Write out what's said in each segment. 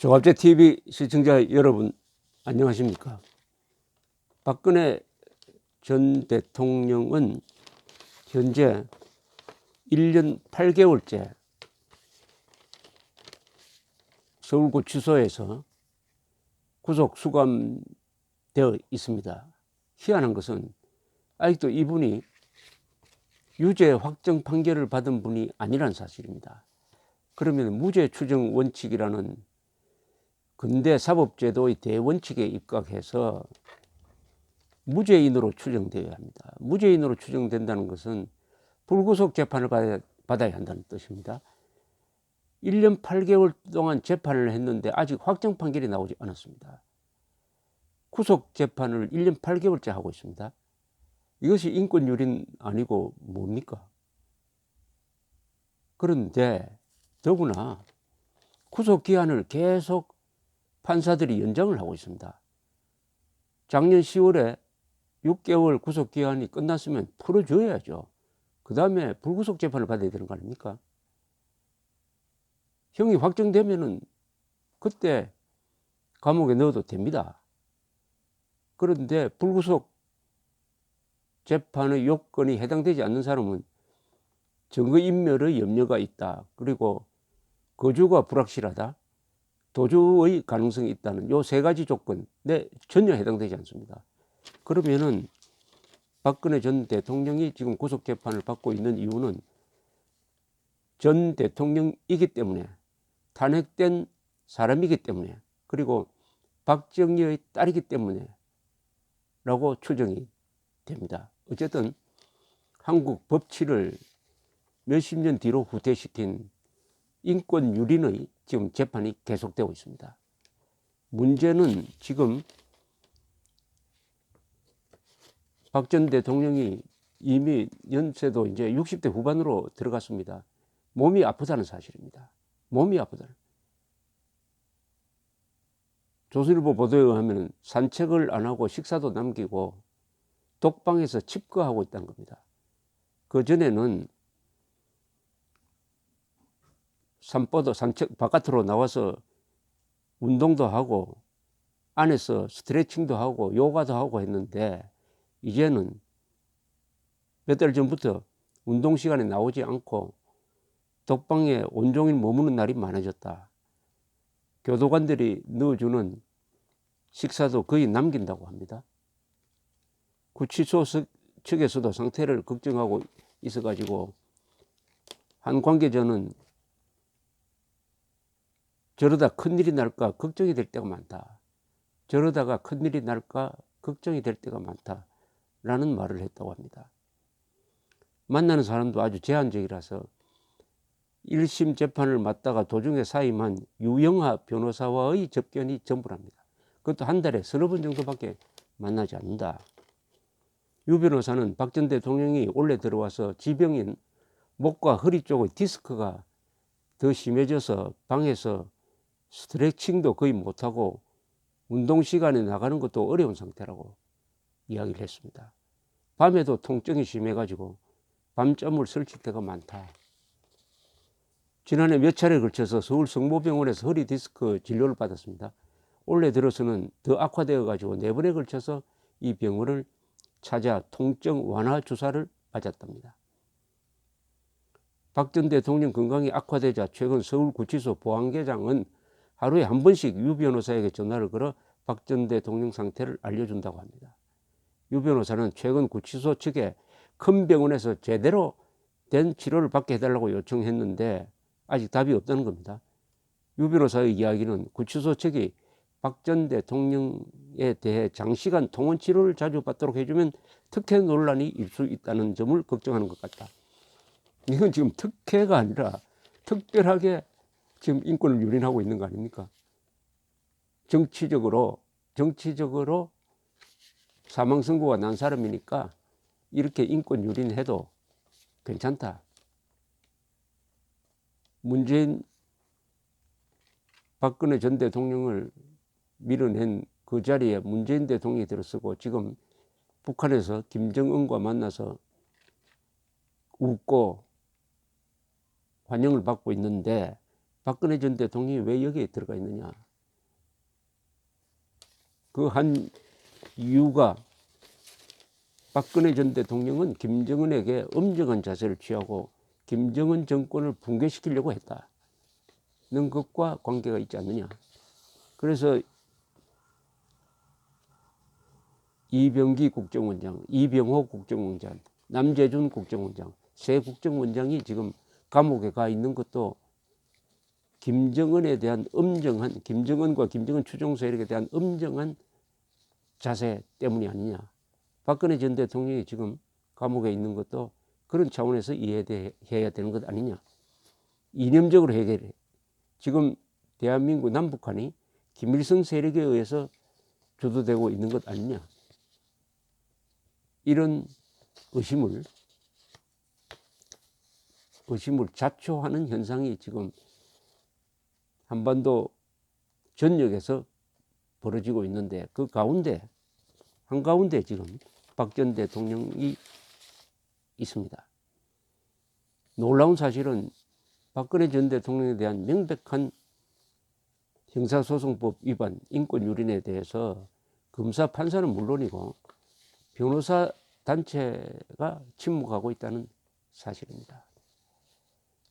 조갑제 TV 시청자 여러분 안녕하십니까? 박근혜 전 대통령은 현재 1년 8개월째 서울구치소에서 구속 수감되어 있습니다. 희한한 것은 아직도 이분이 유죄 확정 판결을 받은 분이 아니란 사실입니다. 그러면 무죄 추정 원칙이라는 근대 사법제도의 대원칙에 입각해서 무죄인으로 추정되어야 합니다. 무죄인으로 추정된다는 것은 불구속 재판을 받아야 한다는 뜻입니다. 1년 8개월 동안 재판을 했는데 아직 확정 판결이 나오지 않았습니다. 구속 재판을 1년 8개월째 하고 있습니다. 이것이 인권유린 아니고 뭡니까? 그런데 더구나 구속기한을 계속 판사들이 연장을 하고 있습니다. 작년 10월에 6개월 구속기한이 끝났으면 풀어줘야죠. 그 다음에 불구속 재판을 받아야 되는 거 아닙니까? 형이 확정되면은 그때 감옥에 넣어도 됩니다. 그런데 불구속 재판의 요건이 해당되지 않는 사람은 증거인멸의 염려가 있다. 그리고 거주가 불확실하다. 도주의 가능성이 있다는 요 세 가지 조건에 전혀 해당되지 않습니다. 그러면은 박근혜 전 대통령이 지금 구속재판을 받고 있는 이유는 전 대통령이기 때문에, 탄핵된 사람이기 때문에, 그리고 박정희의 딸이기 때문에 라고 추정이 됩니다. 어쨌든 한국 법치를 몇십 년 뒤로 후퇴시킨 인권유린의 지금 재판이 계속되고 있습니다. 문제는 지금 박 전 대통령이 이미 연세도 이제 60대 후반으로 들어갔습니다. 몸이 아프다는 사실입니다. 몸이 아프다는. 조선일보 보도에 의하면 산책을 안 하고 식사도 남기고 독방에서 칩거하고 있다는 겁니다. 그전에는 산보도 산책 바깥으로 나와서 운동도 하고 안에서 스트레칭도 하고 요가도 하고 했는데 이제는 몇 달 전부터 운동 시간에 나오지 않고 독방에 온종일 머무는 날이 많아졌다. 교도관들이 넣어주는 식사도 거의 남긴다고 합니다. 구치소 측에서도 상태를 걱정하고 있어가지고 한 관계자는 저러다 큰일이 날까 걱정이 될 때가 많다. 저러다가 큰일이 날까 걱정이 될 때가 많다. 라는 말을 했다고 합니다. 만나는 사람도 아주 제한적이라서 1심 재판을 맡다가 도중에 사임한 유영하 변호사와의 접견이 전부랍니다. 그것도 한 달에 서너 번 정도밖에 만나지 않는다. 유 변호사는 박 전 대통령이 올해 들어와서 지병인 목과 허리 쪽의 디스크가 더 심해져서 방에서 스트레칭도 거의 못하고 운동 시간에 나가는 것도 어려운 상태라고 이야기를 했습니다. 밤에도 통증이 심해가지고 밤잠을 설칠 때가 많다. 지난해 몇 차례에 걸쳐서 서울 성모병원에서 허리 디스크 진료를 받았습니다. 올해 들어서는 더 악화되어 가지고 4번에 걸쳐서 이 병원을 찾아 통증 완화 주사를 맞았답니다. 박 전 대통령 건강이 악화되자 최근 서울구치소 보안계장은 하루에 한 번씩 유 변호사에게 전화를 걸어 박 전 대통령 상태를 알려준다고 합니다. 유 변호사는 최근 구치소 측에 큰 병원에서 제대로 된 치료를 받게 해달라고 요청했는데 아직 답이 없다는 겁니다. 유 변호사의 이야기는 구치소 측이 박 전 대통령에 대해 장시간 통원 치료를 자주 받도록 해주면 특혜 논란이 일 수 있다는 점을 걱정하는 것 같다. 이건 지금 특혜가 아니라 특별하게 지금 인권을 유린하고 있는 거 아닙니까? 정치적으로 사망 선고가 난 사람이니까 이렇게 인권 유린해도 괜찮다. 문재인 박근혜 전 대통령을 밀어낸 그 자리에 문재인 대통령이 들어서고 지금 북한에서 김정은과 만나서 웃고 환영을 받고 있는데 박근혜 전 대통령이 왜 여기에 들어가 있느냐. 그 한 이유가 박근혜 전 대통령은 김정은에게 엄정한 자세를 취하고 김정은 정권을 붕괴시키려고 했다는 것과 관계가 있지 않느냐. 그래서 이병기 국정원장, 이병호 국정원장, 남재준 국정원장, 세 국정원장이 지금 감옥에 가 있는 것도 김정은에 대한 엄정한, 김정은과 김정은 추종 세력에 대한 엄정한 자세 때문이 아니냐. 박근혜 전 대통령이 지금 감옥에 있는 것도 그런 차원에서 이해해야 되는 것 아니냐. 이념적으로 해결해. 지금 대한민국 남북한이 김일성 세력에 의해서 주도되고 있는 것 아니냐. 이런 의심을 자초하는 현상이 지금 한반도 전역에서 벌어지고 있는데, 그 가운데 한가운데 지금 박 전 대통령이 있습니다. 놀라운 사실은 박근혜 전 대통령에 대한 명백한 형사소송법 위반, 인권유린에 대해서 검사, 판사는 물론이고 변호사 단체가 침묵하고 있다는 사실입니다.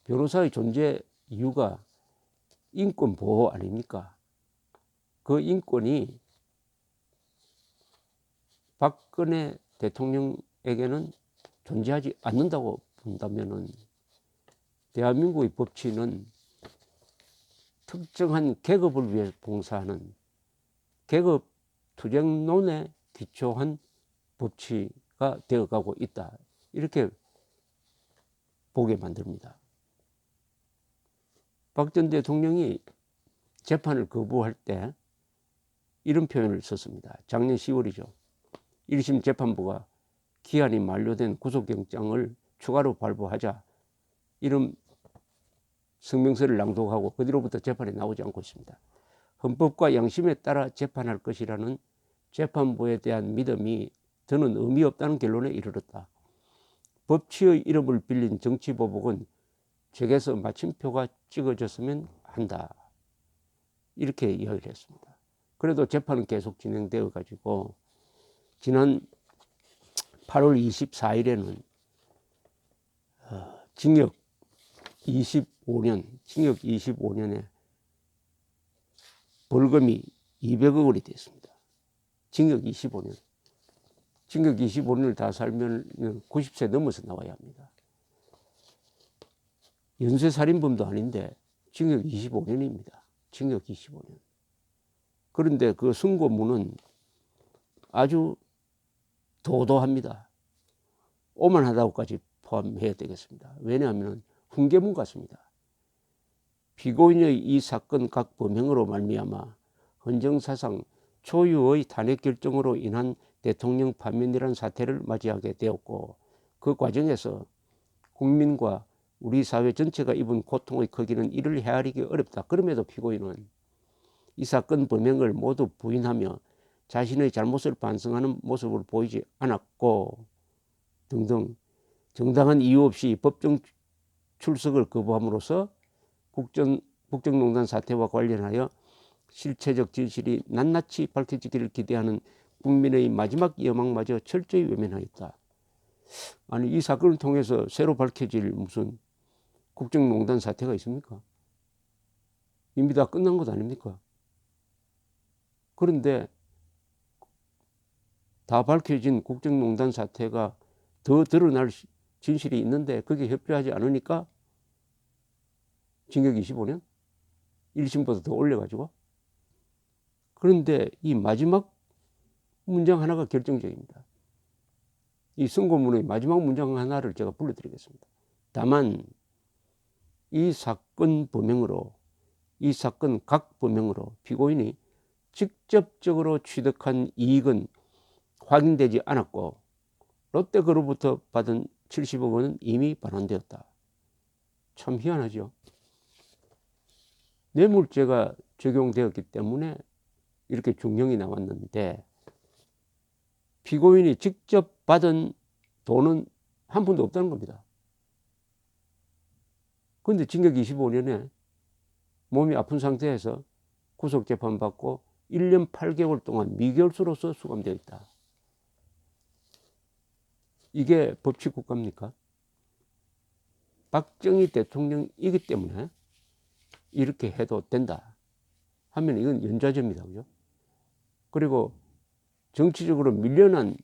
변호사의 존재 이유가 인권 보호 아닙니까? 그 인권이 박근혜 대통령에게는 존재하지 않는다고 본다면은 대한민국의 법치는 특정한 계급을 위해 봉사하는 계급 투쟁론에 기초한 법치가 되어가고 있다. 이렇게 보게 만듭니다. 박 전 대통령이 재판을 거부할 때 이런 표현을 썼습니다. 작년 10월이죠. 1심 재판부가 기한이 만료된 구속영장을 추가로 발부하자, 이런 성명서를 낭독하고 그 뒤로부터 재판이 나오지 않고 있습니다. 헌법과 양심에 따라 재판할 것이라는 재판부에 대한 믿음이 더는 의미 없다는 결론에 이르렀다. 법치의 이름을 빌린 정치보복은 책에서 마침표가 찍어졌으면 한다. 이렇게 이야기를 했습니다. 그래도 재판은 계속 진행되어 가지고 지난 8월 24일에는 징역 25년에 벌금이 200억 원이 됐습니다. 징역 25년. 징역 25년을 다 살면 90세 넘어서 나와야 합니다. 연쇄살인범도 아닌데 징역 25년입니다. 징역 25년. 그런데 그 선고문은 아주 도도합니다. 오만하다고까지 포함해야 되겠습니다. 왜냐하면 훈계문 같습니다. 피고인의 이 사건 각 범행으로 말미암아 헌정사상 초유의 탄핵 결정으로 인한 대통령 파면이라는 사태를 맞이하게 되었고, 그 과정에서 국민과 우리 사회 전체가 입은 고통의 크기는 이를 헤아리기 어렵다. 그럼에도 피고인은 이 사건 범행을 모두 부인하며 자신의 잘못을 반성하는 모습을 보이지 않았고 등등 정당한 이유 없이 법정 출석을 거부함으로써 국정농단 사태와 관련하여 실체적 진실이 낱낱이 밝혀지기를 기대하는 국민의 마지막 여망마저 철저히 외면하였다. 아니, 이 사건을 통해서 새로 밝혀질 무슨 국정농단 사태가 있습니까? 이미 다 끝난 것 아닙니까? 그런데 다 밝혀진 국정농단 사태가 더 드러날 진실이 있는데 그게 협조하지 않으니까 징역 25년? 1심보다 더 올려가지고. 그런데 이 마지막 문장 하나가 결정적입니다. 이 선고문의 마지막 문장 하나를 제가 불러드리겠습니다. 다만 이 사건 각 범행으로 피고인이 직접적으로 취득한 이익은 확인되지 않았고 롯데그룹부터 받은 70억 원은 이미 반환되었다. 참 희한하죠. 뇌물죄가 적용되었기 때문에 이렇게 중형이 나왔는데 피고인이 직접 받은 돈은 한 푼도 없다는 겁니다. 그런데 징역 25년에 몸이 아픈 상태에서 구속재판 받고 1년 8개월 동안 미결수로서 수감되어 있다. 이게 법치 국가입니까? 박정희 대통령이기 때문에 이렇게 해도 된다 하면 이건 연좌제입니다. 그죠? 그리고 정치적으로 밀려난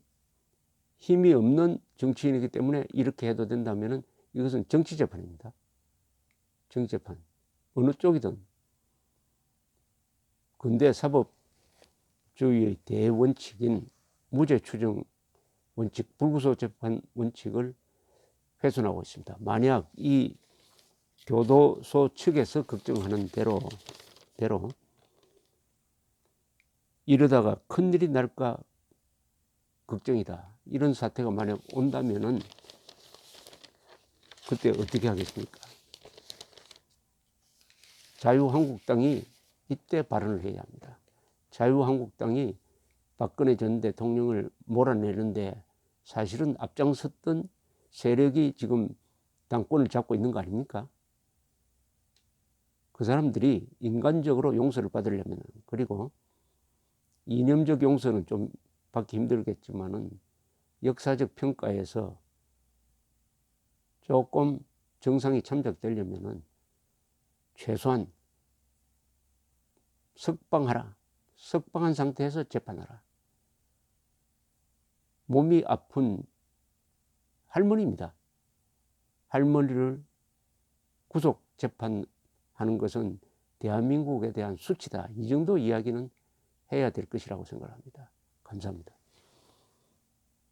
힘이 없는 정치인이기 때문에 이렇게 해도 된다면 이것은 정치재판입니다. 정치재판. 어느 쪽이든. 근대 사법주의의 대원칙인 무죄 추정 원칙, 불구속 재판 원칙을 훼손하고 있습니다. 만약 이 교도소 측에서 걱정하는 대로 이러다가 큰일이 날까 걱정이다. 이런 사태가 만약 온다면은 그때 어떻게 하겠습니까? 자유한국당이 이때 발언을 해야 합니다. 자유한국당이 박근혜 전 대통령을 몰아내는데 사실은 앞장섰던 세력이 지금 당권을 잡고 있는 거 아닙니까? 그 사람들이 인간적으로 용서를 받으려면, 그리고 이념적 용서는 좀 받기 힘들겠지만은 역사적 평가에서 조금 정상이 참작되려면은 최소한 석방하라. 석방한 상태에서 재판하라. 몸이 아픈 할머니입니다. 할머니를 구속 재판하는 것은 대한민국에 대한 수치다. 이 정도 이야기는 해야 될 것이라고 생각합니다. 감사합니다.